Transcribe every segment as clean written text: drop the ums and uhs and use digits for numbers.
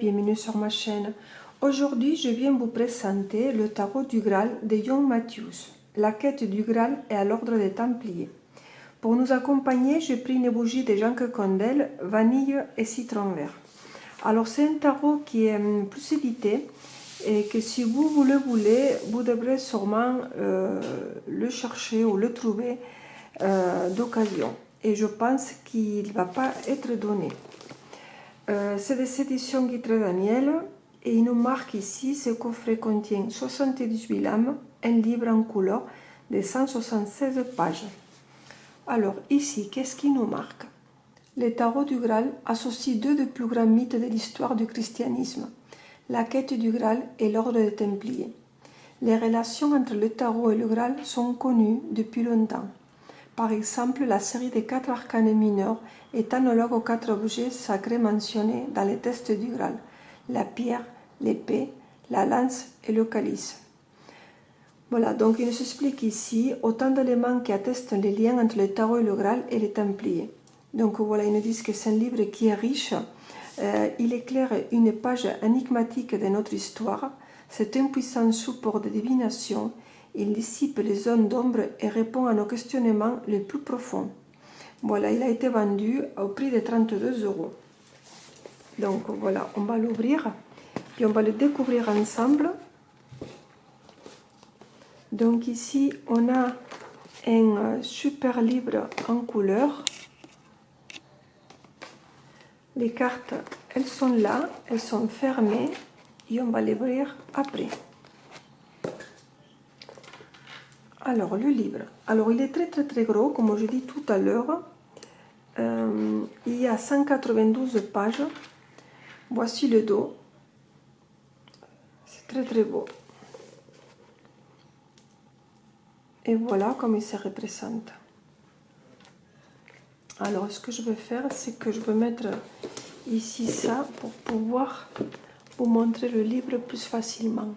bienvenue sur ma chaîne. Aujourd'hui, je viens vous présenter le tarot du Graal de John Matthews. La quête du Graal est à l'ordre des Templiers. Pour nous accompagner, j'ai pris une bougie de Jean Candel, vanille et citron vert. Alors c'est un tarot qui est plus édité et que si vous le voulez, vous devrez sûrement le chercher ou le trouver d'occasion. Et je pense qu'il ne va pas être donné. C'est des éditions Guitre Daniel et il nous marque ici, ce coffret contient 78 lames, un livre en couleur de 176 pages. Alors ici, qu'est-ce qui nous marque? Le tarot du Graal associe deux des plus grands mythes de l'histoire du christianisme, la quête du Graal et l'ordre des Templiers. Les relations entre le tarot et le Graal sont connues depuis longtemps. Par exemple, la série des 4 arcanes mineurs est analogue aux 4 objets sacrés mentionnés dans les textes du Graal, la pierre, l'épée, la lance et le calice. Voilà, donc il nous explique ici autant d'éléments qui attestent les liens entre le tarot et le Graal et les Templiers. Donc voilà, ils nous disent que c'est un livre qui est riche, il éclaire une page énigmatique de notre histoire, c'est un puissant support de divination. Il dissipe les zones d'ombre et répond à nos questionnements les plus profonds. Voilà, il a été vendu au prix de 32 €. Donc voilà, on va l'ouvrir et on va le découvrir ensemble. Donc ici, on a un super livre en couleur. Les cartes, elles sont là, elles sont fermées et on va les ouvrir après. Alors, le livre. Alors, il est très gros, comme je dis tout à l'heure. Il y a 192 pages. Voici le dos. C'est très beau. Et voilà comme il se représente. Alors, ce que je vais faire, c'est que je vais mettre ici ça pour pouvoir vous montrer le livre plus facilement.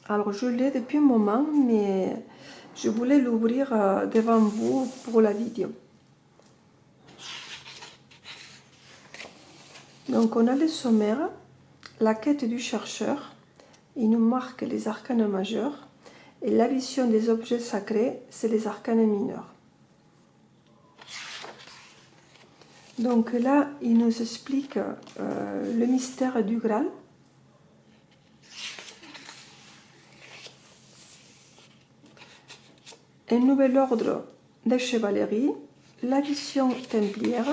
Alors, je l'ai depuis un moment, mais je voulais l'ouvrir devant vous pour la vidéo. Donc, on a le sommaire, la quête du chercheur. Il nous marque les arcanes majeurs. Et la vision des objets sacrés, c'est les arcanes mineurs. Donc là, il nous explique le mystère du Graal. Un nouvel ordre de chevalerie, la vision templière,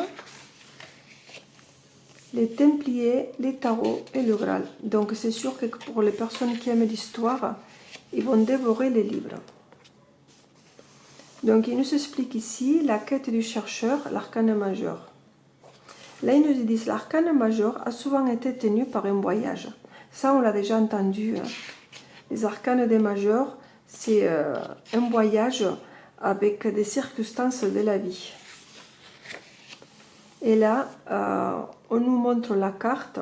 les Templiers, les tarots et le Graal. Donc c'est sûr que pour les personnes qui aiment l'histoire, ils vont dévorer les livres. Donc il nous explique ici la quête du chercheur, l'arcane majeur. Là, ils nous disent l'arcane majeur a souvent été tenu par un voyage. Ça, on l'a déjà entendu. Les arcanes des majeurs, c'est un voyage avec des circonstances de la vie. Et là, on nous montre la carte.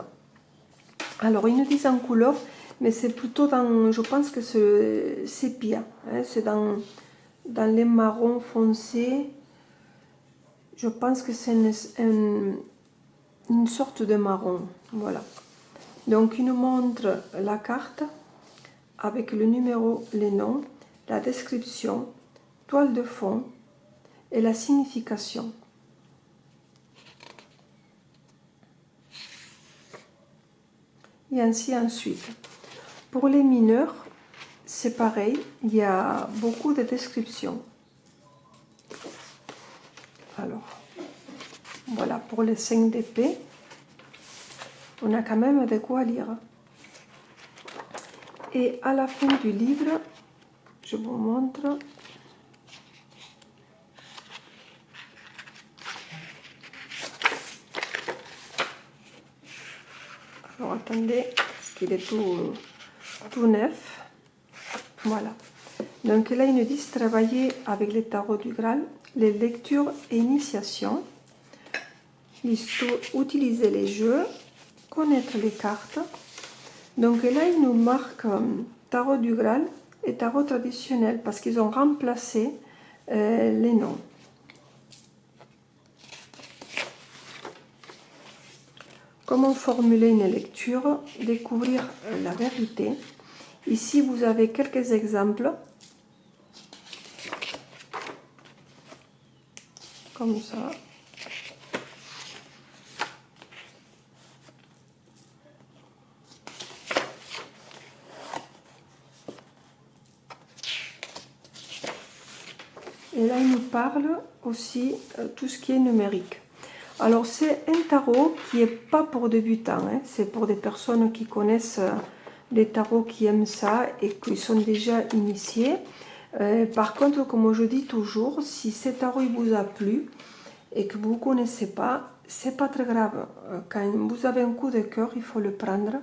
Alors, ils nous disent en couleur, mais c'est plutôt dans, je pense que c'est sépia. Hein, c'est dans les marrons foncés. Je pense que c'est une sorte de marron. Voilà. Donc, il nous montre la carte avec le numéro, les noms, la description, toile de fond et la signification. Et ainsi ensuite. Pour les mineurs, c'est pareil, il y a beaucoup de descriptions. Alors, voilà, pour les 5 d'épée, on a quand même de quoi lire. Et à la fin du livre, je vous montre. Alors attendez, parce qu'il est tout neuf. Voilà. Donc là, ils nous disent travailler avec les tarots du Graal, les lectures et initiations, utiliser les jeux, connaître les cartes. Donc là, ils nous marquent tarot du Graal et tarot traditionnel parce qu'ils ont remplacé les noms. comment formuler une lecture, découvrir la vérité. Ici, vous avez quelques exemples. Comme ça. Et là, il nous parle aussi tout ce qui est numérique. Alors, c'est un tarot qui n'est pas pour débutants, hein. C'est pour des personnes qui connaissent les tarots, qui aiment ça et qui sont déjà initiés. Par contre, comme je dis toujours, si ce tarot il vous a plu et que vous ne connaissez pas, c'est pas très grave. Quand vous avez un coup de cœur, il faut le prendre.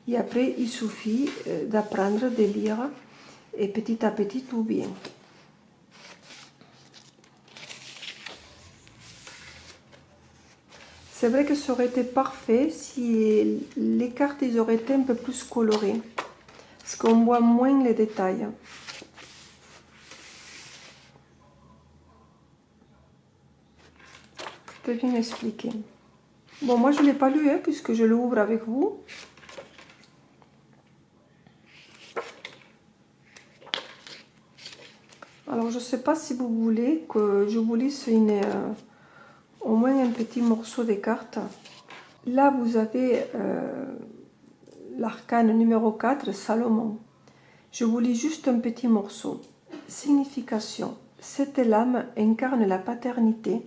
Et après, il suffit d'apprendre, de lire et petit à petit, tout vient. C'est vrai que ça aurait été parfait si les cartes ils auraient été un peu plus colorées. Parce qu'on voit moins les détails. Je peux bien expliquer. Bon, moi je ne l'ai pas lu, hein, puisque je l'ouvre avec vous. Alors je ne sais pas si vous voulez que je vous lise au moins un petit morceau des cartes. Là vous avez l'arcane numéro 4, Salomon. Je vous lis juste un petit morceau. Signification. Cette lame incarne la paternité,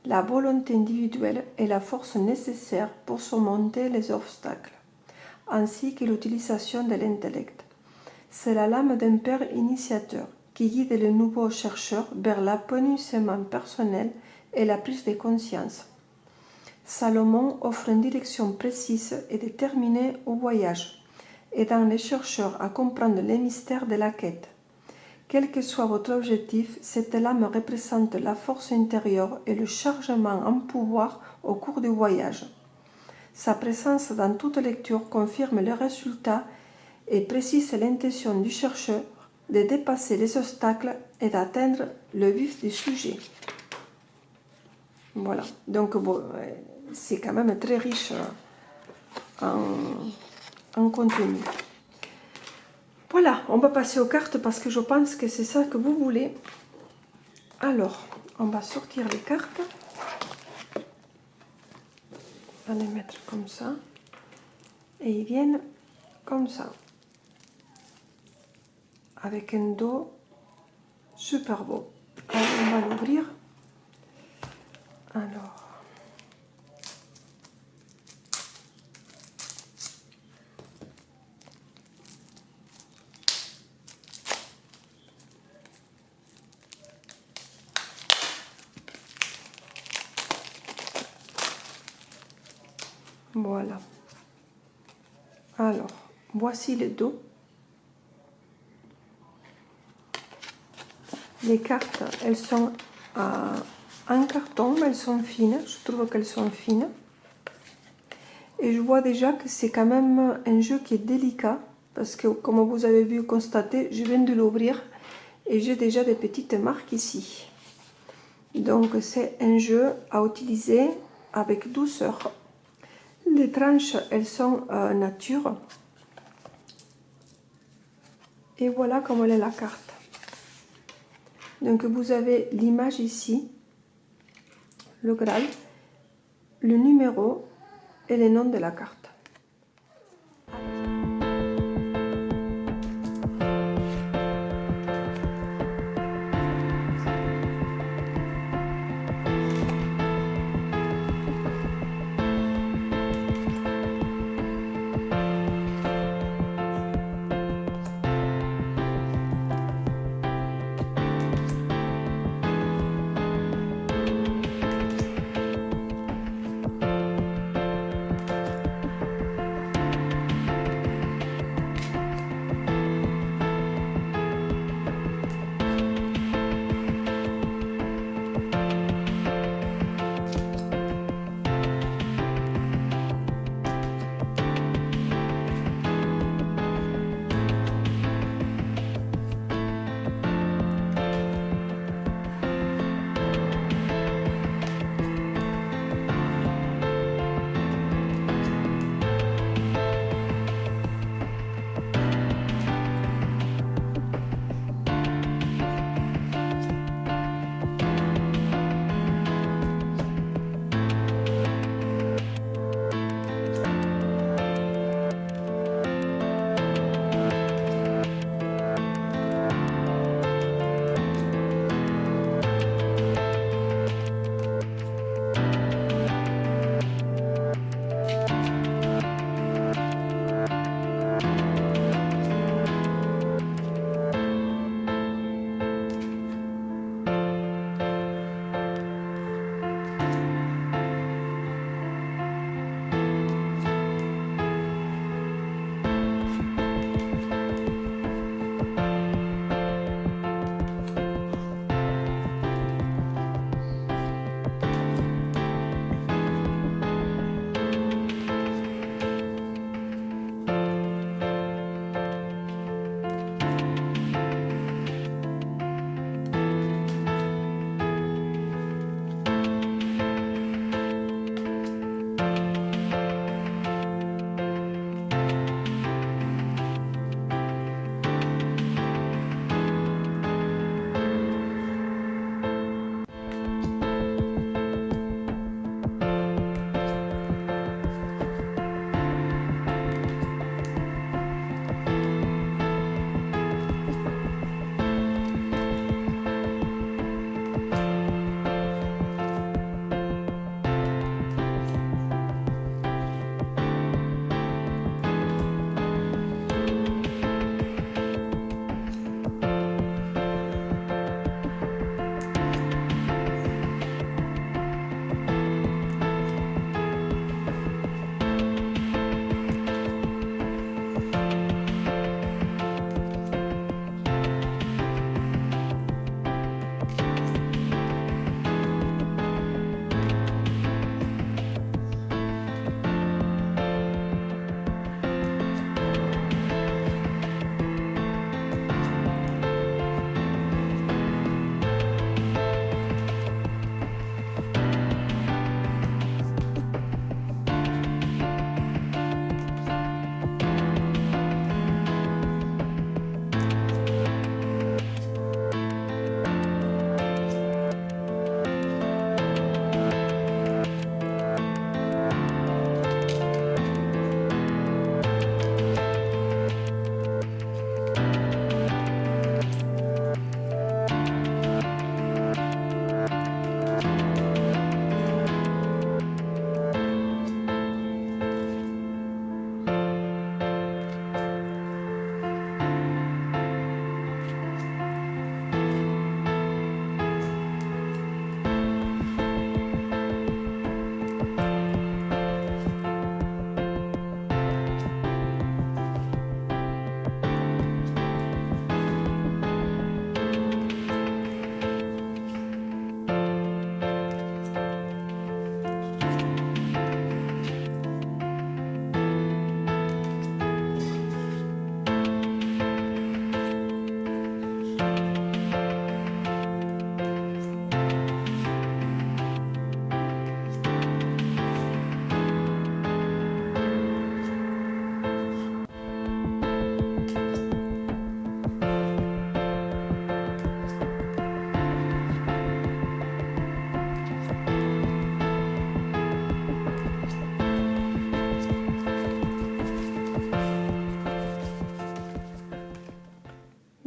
la volonté individuelle et la force nécessaire pour surmonter les obstacles, ainsi que l'utilisation de l'intellect. C'est la lame d'un père initiateur qui guide les nouveaux chercheurs vers l'épanouissement personnel et la prise de conscience. Salomon offre une direction précise et déterminée au voyage, aidant les chercheurs à comprendre les mystères de la quête. Quel que soit votre objectif, cette lame représente la force intérieure et le chargement en pouvoir au cours du voyage. Sa présence dans toute lecture confirme le résultat et précise l'intention du chercheur de dépasser les obstacles et d'atteindre le vif du sujet. Voilà, donc bon, c'est quand même très riche en contenu. Voilà, on va passer aux cartes parce que je pense que c'est ça que vous voulez. Alors, on va sortir les cartes. On va les mettre comme ça. Et ils viennent comme ça. Avec un dos super beau. Alors, on va l'ouvrir. Alors. Voilà. Alors, voici le dos. Les cartes, elles sont en carton, mais elles sont fines. Je trouve qu'elles sont fines. Et je vois déjà que c'est quand même un jeu qui est délicat. Parce que, comme vous avez vu, constater, je viens de l'ouvrir. Et j'ai déjà des petites marques ici. Donc, c'est un jeu à utiliser avec douceur. Les tranches, elles sont nature. Et voilà comment elle est la carte. Donc vous avez l'image ici, le Graal, le numéro et le nom de la carte.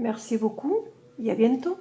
Merci beaucoup et à bientôt.